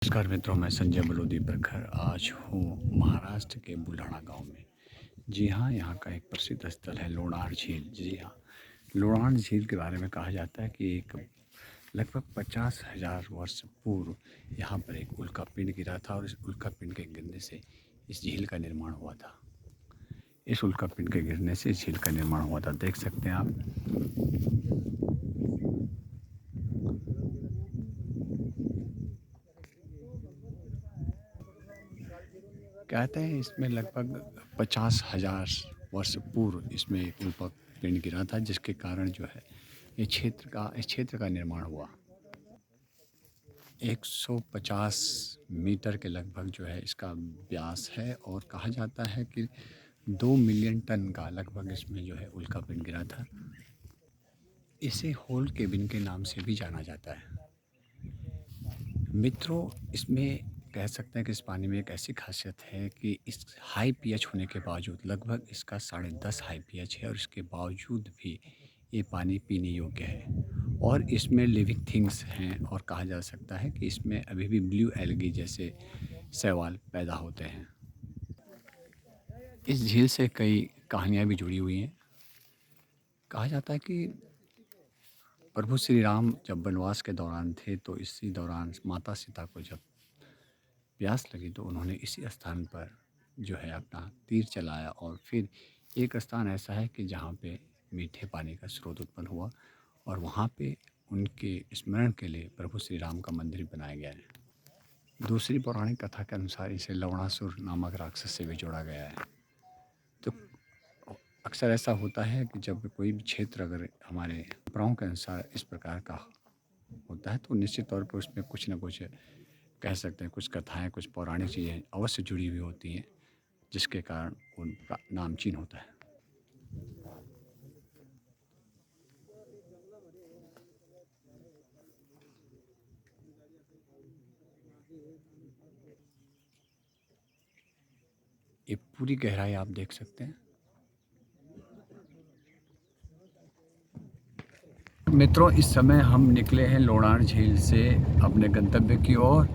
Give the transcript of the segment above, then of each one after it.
नमस्कार मित्रों, मैं संजय बलोदी प्रखर आज हूँ महाराष्ट्र के बुल्ढाणा गांव में। जी हाँ, यहाँ का एक प्रसिद्ध स्थल है लोणार झील। जी हाँ, लोणार झील के बारे में कहा जाता है कि एक लगभग 50,000 वर्ष पूर्व यहाँ पर एक उल्कापिंड गिरा था और इस उल्कापिंड के गिरने से इस झील का निर्माण हुआ था। इस उल्कापिंड के गिरने से इस झील का निर्माण हुआ था, देख सकते हैं आप। कहते हैं इसमें लगभग 50,000 वर्ष पूर्व इसमें एक उल्कापिंड गिरा था, जिसके कारण जो है इस क्षेत्र का निर्माण हुआ। 150 मीटर के लगभग जो है इसका व्यास है और कहा जाता है कि 2 मिलियन टन का लगभग इसमें जो है उल्कापिंड गिरा था। इसे होल केबिन के नाम से भी जाना जाता है। मित्रों, इसमें कह सकते हैं कि इस पानी में एक ऐसी खासियत है कि इस हाई पीएच होने के बावजूद लगभग इसका 10.5 हाई पीएच है और इसके बावजूद भी ये पानी पीने योग्य है और इसमें लिविंग थिंग्स हैं और कहा जा सकता है कि इसमें अभी भी ब्लू एल्गी जैसे शैवाल पैदा होते हैं। इस झील से कई कहानियाँ भी जुड़ी हुई हैं। कहा जाता है कि प्रभु श्री राम जब वनवास के दौरान थे तो इसी दौरान माता सीता को जब प्यास लगी तो उन्होंने इसी स्थान पर जो है अपना तीर चलाया और फिर एक स्थान ऐसा है कि जहाँ पे मीठे पानी का स्रोत उत्पन्न हुआ और वहाँ पे उनके स्मरण के लिए प्रभु श्री राम का मंदिर बनाया गया है। दूसरी पौराणिक कथा के अनुसार इसे लवणासुर नामक राक्षस से भी जोड़ा गया है। तो अक्सर ऐसा होता है कि जब कोई भी क्षेत्र अगर हमारे परंपराओं के अनुसार इस प्रकार का होता है तो निश्चित तौर पर उसमें कुछ न कुछ कह सकते हैं, कुछ कथाएं, कुछ पौराणिक चीज़ें अवश्य जुड़ी हुई होती हैं, जिसके कारण उनका नामचीन होता है। ये पूरी गहराई आप देख सकते हैं। मित्रों, इस समय हम निकले हैं लोणार झील से अपने गंतव्य की ओर।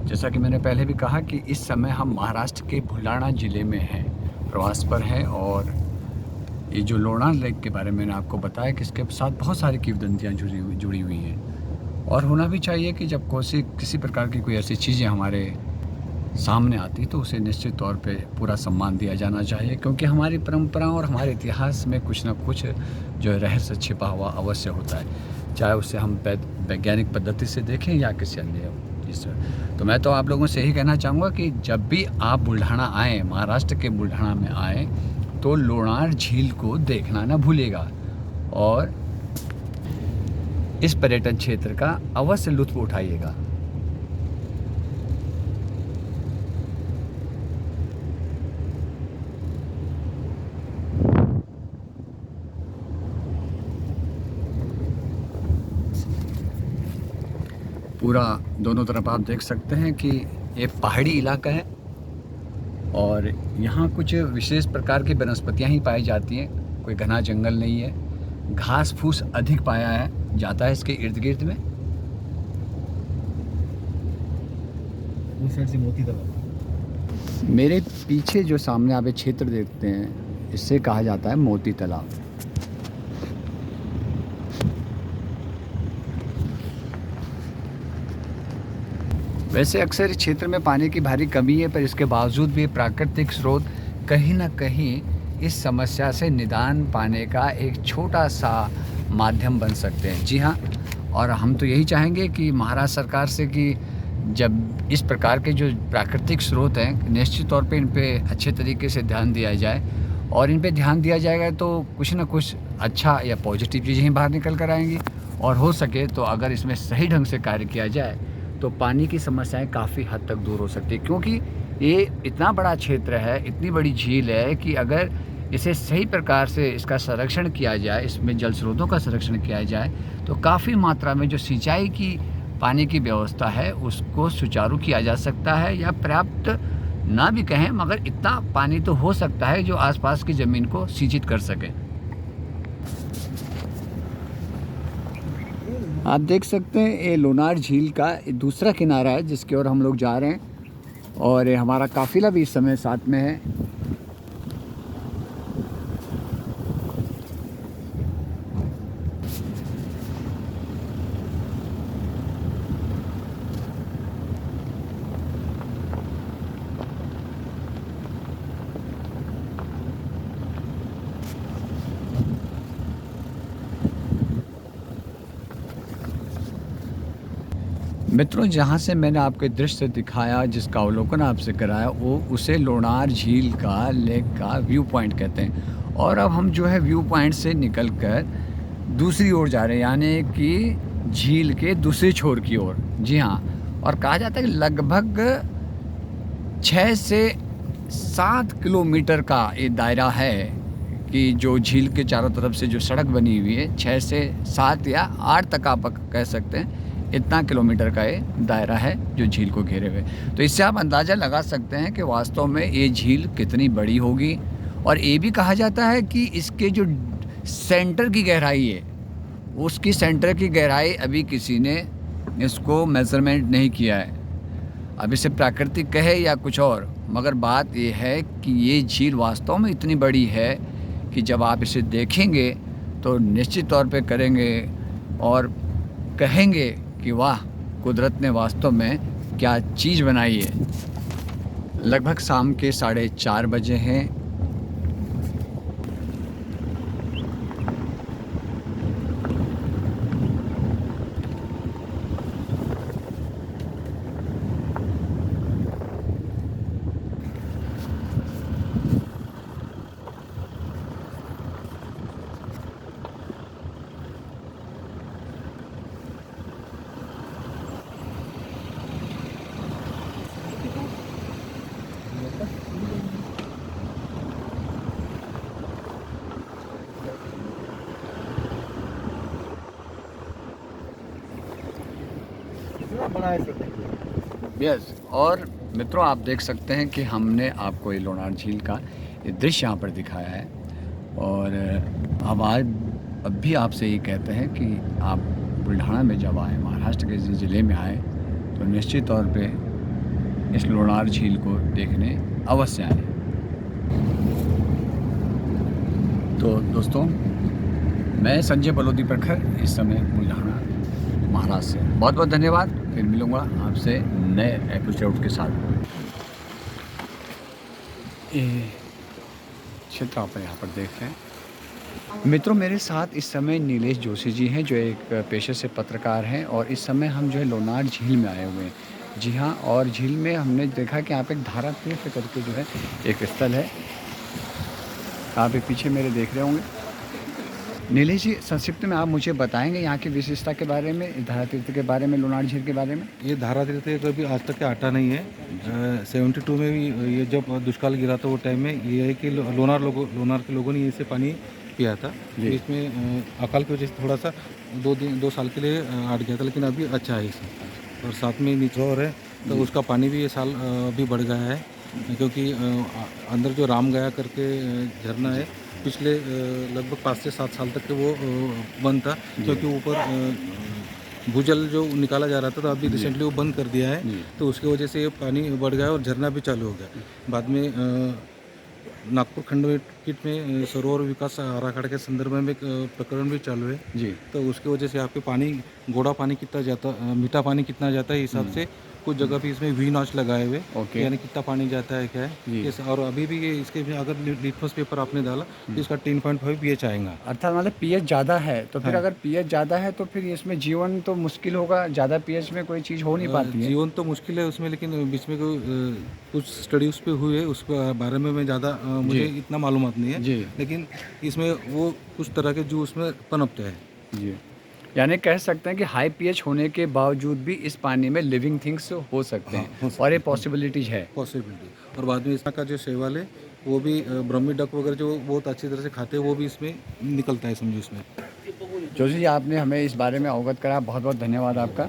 जैसा कि मैंने पहले भी कहा कि इस समय हम महाराष्ट्र के बुल्ढाणा ज़िले में हैं, प्रवास पर हैं और ये जो लोणार लेक के बारे में मैंने आपको बताया कि इसके साथ बहुत सारी किंवदंतियाँ जुड़ी हुई हैं और होना भी चाहिए कि जब किसी प्रकार की कोई ऐसी चीज़ें हमारे सामने आती तो उसे निश्चित तौर पे पूरा सम्मान दिया जाना चाहिए, क्योंकि हमारी परंपराओं और हमारे इतिहास में कुछ ना कुछ जो है रहस्य छिपा हुआ अवश्य होता है, चाहे उसे हम वैज्ञानिक पद्धति से देखें या किसी अन्य चीज़। तो मैं तो आप लोगों से यही कहना चाहूँगा कि जब भी आप बुल्ढाणा आएँ, महाराष्ट्र के बुल्ढाणा में आएँ, तो लोणार झील को देखना ना भूलिएगा और इस पर्यटन क्षेत्र का अवश्य लुत्फ़ उठाइएगा। पूरा दोनों तरफ आप देख सकते हैं कि ये पहाड़ी इलाका है और यहाँ कुछ विशेष प्रकार की वनस्पतियाँ ही पाई जाती हैं, कोई घना जंगल नहीं है। घास फूस अधिक पाया जाता है इसके इर्द गिर्द में। उस साइड से मोती तालाब। मेरे पीछे जो सामने आप ये क्षेत्र देखते हैं, इससे कहा जाता है मोती तालाब। वैसे अक्सर इस क्षेत्र में पानी की भारी कमी है, पर इसके बावजूद भी प्राकृतिक स्रोत कहीं ना कहीं इस समस्या से निदान पाने का एक छोटा सा माध्यम बन सकते हैं। जी हाँ, और हम तो यही चाहेंगे कि महाराष्ट्र सरकार से कि जब इस प्रकार के जो प्राकृतिक स्रोत हैं, निश्चित तौर पे इन पे अच्छे तरीके से ध्यान दिया जाए और इन पे ध्यान दिया जाएगा तो कुछ ना कुछ अच्छा या पॉजिटिव चीज़ें ही बाहर निकल कर आएंगी और हो सके तो अगर इसमें सही ढंग से कार्य किया जाए तो पानी की समस्याएं काफ़ी हद तक दूर हो सकती है, क्योंकि ये इतना बड़ा क्षेत्र है, इतनी बड़ी झील है कि अगर इसे सही प्रकार से इसका संरक्षण किया जाए, इसमें जल स्रोतों का संरक्षण किया जाए तो काफ़ी मात्रा में जो सिंचाई की पानी की व्यवस्था है उसको सुचारू किया जा सकता है, या पर्याप्त ना भी कहें मगर इतना पानी तो हो सकता है जो आसपास की ज़मीन को सिंचित कर सके। आप देख सकते हैं ये लोनार झील का दूसरा किनारा है जिसकी ओर हम लोग जा रहे हैं और ये हमारा काफ़िला भी इस समय साथ में है। मित्रों, जहाँ से मैंने आपको दृश्य दिखाया, जिसका अवलोकन आपसे कराया, वो उसे लोनार झील का लेक का व्यू पॉइंट कहते हैं। और अब हम जो है व्यू पॉइंट से निकलकर दूसरी ओर जा रहे हैं, यानी कि झील के दूसरे छोर की ओर। जी हाँ, और कहा जाता है कि लगभग 6 से 7 किलोमीटर का ये दायरा है कि जो झील के चारों तरफ से जो सड़क बनी हुई है, 6 से 7 या 8 तक आप कह सकते हैं, इतना किलोमीटर का ये दायरा है जो झील को घेरे हुए। तो इससे आप अंदाज़ा लगा सकते हैं कि वास्तव में ये झील कितनी बड़ी होगी। और ये भी कहा जाता है कि इसके जो सेंटर की गहराई है, उसकी सेंटर की गहराई अभी किसी ने इसको मेज़रमेंट नहीं किया है। अब इसे प्राकृतिक कहे या कुछ और, मगर बात ये है कि ये झील वास्तव में इतनी बड़ी है कि जब आप इसे देखेंगे तो निश्चित तौर पे करेंगे और कहेंगे कि वाह, कुदरत ने वास्तव में क्या चीज़ बनाई है। लगभग शाम के 4:30 बजे हैं। कितना बड़ा है सर। यस, और मित्रों, आप देख सकते हैं कि हमने आपको ये लोनार झील का ये दृश्य यहाँ पर दिखाया है। और अब भी आपसे ये कहते हैं कि आप बुल्ढाना में जब आए, महाराष्ट्र के ज़िले में आए, तो निश्चित तौर पे इस लोनार झील को देखने अवश्य आए। तो दोस्तों, मैं संजय बलोदी प्रखर इस समय बुल्ढाना महाराष्ट्र से। बहुत बहुत धन्यवाद। फिर मिलूँगा आपसे नए एपिसोड के साथ। ये क्षेत्र आप यहाँ पर देख रहे हैं। मित्रों, मेरे साथ इस समय नीलेश जोशी जी हैं, जो एक पेशे से पत्रकार हैं, और इस समय हम जो है लोनार झील में आए हुए हैं। जी हाँ, और झील में हमने देखा कि यहाँ पे एक धारा तीर्थ करके जो है एक स्थल है। आप एक पीछे मेरे देख रहे होंगे। नीलेश जी, संक्षिप्त में आप मुझे बताएंगे यहाँ की विशेषता के बारे में, धारा तीर्थ के बारे में, लोनार झील के बारे में? ये धारा तीर्थ कभी आज तक के हटा नहीं है। 72 में भी ये जब दुष्काल गिरा था वो टाइम में ये है कि लोनार के लोगों ने इससे पानी पिया था। इसमें अकाल की वजह से थोड़ा सा 2 साल के लिए हट गया था, लेकिन अभी अच्छा है इसमें। और साथ में निचोर है तो उसका पानी भी ये साल अभी बढ़ गया है, क्योंकि अंदर जो राम गया करके झरना है, पिछले लगभग 5 से 7 साल तक के वो बंद था, क्योंकि ऊपर भूजल जो निकाला जा रहा था, तो अभी रिसेंटली वो बंद कर दिया है। तो उसकी वजह से ये पानी बढ़ गया और झरना भी चालू हो गया। बाद में नागपुर खंडपीठ में सरोवर विकास आराखड़ा के संदर्भ में एक प्रकरण भी चालू है जी। तो उसकी वजह से यहाँ पे पानी, गोड़ा पानी कितना जाता, मीठा पानी कितना जाता है हिसाब से कुछ जगह पे इसमें वी नॉच लगाए हुए, यानी कितना पानी जाता है क्या है। और अभी भी इसके अगर लिटमस पेपर आपने डाला तो इसका 10.5 पीएच आएगा। अर्थात मतलब पीएच ज़्यादा है, तो फिर अगर पीएच ज़्यादा है तो फिर इसमें जीवन तो मुश्किल होगा। ज़्यादा पीएच में कोई चीज़ हो नहीं पाती है। जीवन तो मुश्किल है उसमें, लेकिन बीच में कुछ स्टडी उस पर हुई है, उसके बारे में मैं ज़्यादा मुझे इतना मालूमात नहीं है, लेकिन इसमें वो कुछ तरह के जूस उसमें पनपते हैं। जी, यानी कह सकते हैं कि हाई पीएच होने के बावजूद भी इस पानी में लिविंग थिंग्स हो सकते हैं, और ये पॉसिबिलिटीज है। पॉसिबिलिटी। और बाद में इसका जो शैवाल है वो भी ब्रह्मी डक वगैरह जो बहुत अच्छी तरह से खाते हैं, वो भी इसमें निकलता है, समझो इसमें। जोशी जी, आपने हमें इस बारे में अवगत कराया, बहुत बहुत धन्यवाद आपका।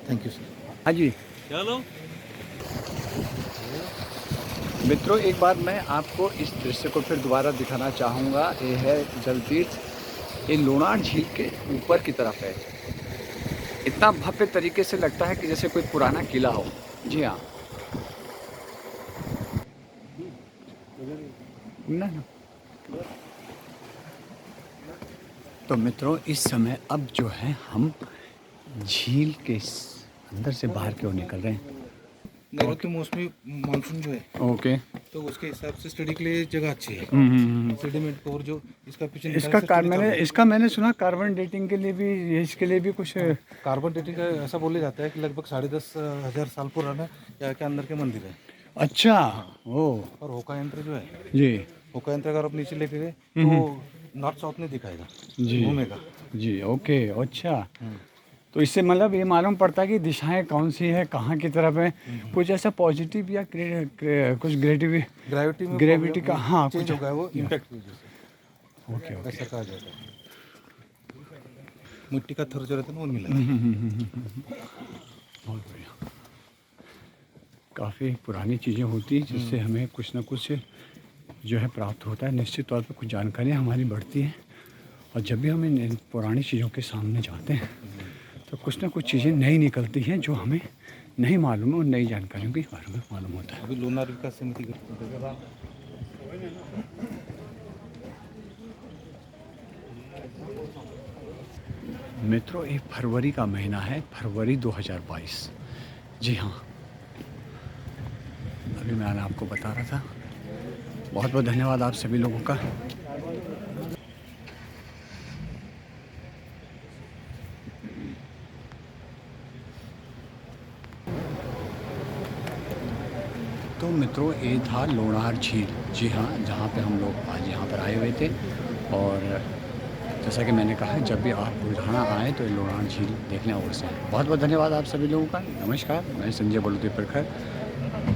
Thank you sir. हाँ जी, चलो मित्रों, एक बार मैं आपको इस दृश्य को फिर दोबारा दिखाना चाहूँगा। ये है जल तीर्थ, ये लोनार झील के ऊपर की तरफ है। इतना भव्य तरीके से लगता है कि जैसे कोई पुराना किला हो। जी हाँ। ना। तो मित्रों इस समय अब जो है हम झील के अंदर से बाहर क्यों निकल रहे हैं। नैऋत्य मौसमी मानसून जो है ओके। तो उसके हिसाब से स्टडी के लिए जगह अच्छी है। सेडिमेंट को और जो इसका पीछे इसका मैंने सुना कार्बन डेटिंग के लिए भी, इसके लिए भी कुछ कार्बन डेटिंग का ऐसा बोला जाता है कि लगभग 10,500 साल पुराना यहाँ के अंदर के मंदिर है। अच्छा। ओ और होका यंत्र जो है, जी होका यंत्र अगर आप नीचे लेके गए तो नॉर्थ साउथ में दिखाएगा, जी घूमेगा। जी। ओके अच्छा। तो इससे मतलब ये मालूम पड़ता है कि दिशाएं कौन सी है, कहाँ की तरफ है। कुछ ऐसा पॉजिटिव या कुछ ग्रेविटी का हाँ चेंज कुछ। हो गया वो इम्पैक्ट की वजह से। Okay okay. ऐसा कहा जाता है। मिट्टी का थर जो रहता है ना वो मिला। बहुत बढ़िया। काफ़ी पुरानी चीज़ें होती हैं जिससे हमें कुछ ना कुछ जो है प्राप्त होता है। निश्चित तौर पर कुछ जानकारियाँ हमारी बढ़ती हैं और जब भी हम इन पुरानी चीज़ों के सामने जाते हैं तो कुछ ना कुछ चीज़ें नई निकलती हैं जो हमें नहीं मालूम है और नई जानकारियों के बारे में मालूम होता है। अभी लोनार विकास समिति मित्रों एक फरवरी का महीना है, फरवरी 2022। जी हाँ, अभी मैंने आपको बता रहा था। बहुत बहुत धन्यवाद आप सभी लोगों का। तो मित्रों ये था लोनार झील। जी हाँ, जहाँ पे हम लोग आज यहाँ पर आए हुए थे और जैसा कि मैंने कहा जब भी आप बुल्ढाना आए तो ये लोनार झील देखने अवश्य आए। बहुत बहुत धन्यवाद आप सभी लोगों का। नमस्कार, मैं संजय बलुतेपरकर,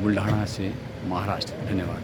बुल्ढाना से महाराष्ट्र। धन्यवाद।